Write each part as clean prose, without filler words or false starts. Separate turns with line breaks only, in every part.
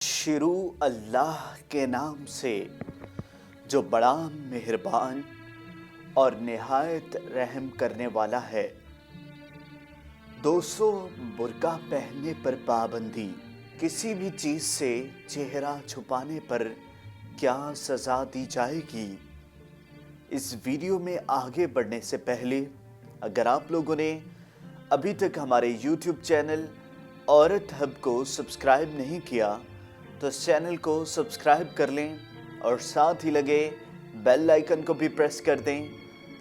शुरू अल्लाह के नाम से जो बड़ा मेहरबान और निहायत रहम करने वाला है। दोस्तों, बुर्का पहनने पर पाबंदी, किसी भी चीज़ से चेहरा छुपाने पर क्या सज़ा दी जाएगी? इस वीडियो में आगे बढ़ने से पहले अगर आप लोगों ने अभी तक हमारे YouTube चैनल औरत हब को सब्सक्राइब नहीं किया तो इस चैनल को सब्सक्राइब कर लें और साथ ही लगे बेल आइकन को भी प्रेस कर दें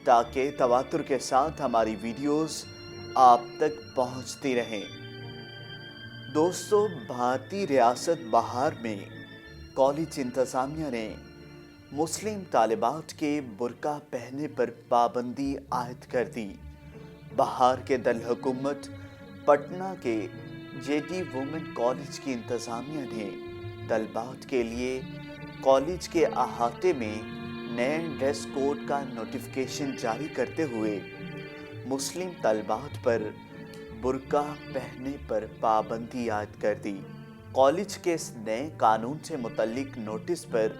ताकि तवातुर के साथ हमारी वीडियोस आप तक पहुंचती रहें। दोस्तों, भारतीय रियासत बहार में कॉलेज इंतज़ामिया ने मुस्लिम तालिबात के बुर्का पहनने पर पाबंदी आयद कर दी। बहार के दल हुकूमत पटना के जेटी वुमेन कॉलेज की इंतज़ामिया ने तलबात के लिए कॉलेज के अहाते में नए ड्रेस कोड का नोटिफिकेशन जारी करते हुए मुस्लिम तलबात पर बुर्का पहनने पर पाबंदी आयद कर दी। कॉलेज के इस नए कानून से मुतल्लिक नोटिस पर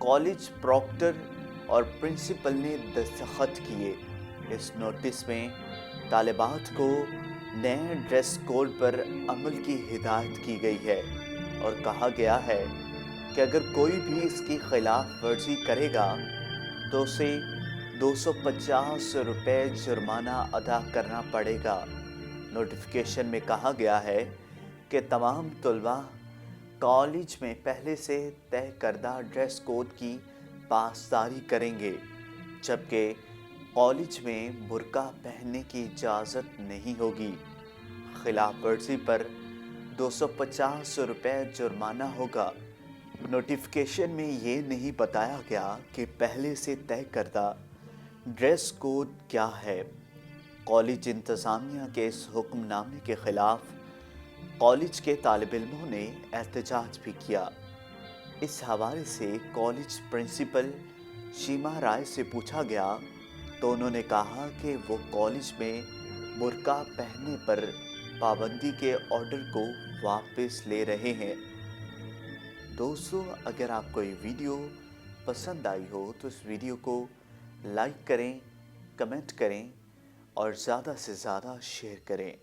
कॉलेज प्रॉक्टर और प्रिंसिपल ने दस्तखत किए। इस नोटिस में तालिबात को नए ड्रेस कोड पर अमल की हिदायत की गई है और कहा गया है कि अगर कोई भी इसकी खिलाफ वर्जी करेगा तो उसे 250 रुपये जुर्माना अदा करना पड़ेगा। नोटिफिकेशन में कहा गया है कि तमाम तलबा कॉलेज में पहले से तय करदा ड्रेस कोड की पासदारी करेंगे, जबकि कॉलेज में बुर्का पहनने की इजाज़त नहीं होगी। खिलाफ वर्जी पर 250 रुपये जुर्माना होगा। नोटिफिकेशन में ये नहीं बताया गया कि पहले से तय करदा ड्रेस कोड क्या है। कॉलेज इंतज़ामिया के इस हुक्मनामे के ख़िलाफ़ कॉलेज के तालिब इल्मों ने एहतजाज भी किया। इस हवाले से कॉलेज प्रिंसिपल शीमा राय से पूछा गया तो उन्होंने कहा कि वो कॉलेज में बुर्का पहनने पर पाबंदी के ऑर्डर को वापस ले रहे हैं। दोस्तों, अगर आपको ये वीडियो पसंद आई हो तो इस वीडियो को लाइक करें, कमेंट करें और ज़्यादा से ज़्यादा शेयर करें।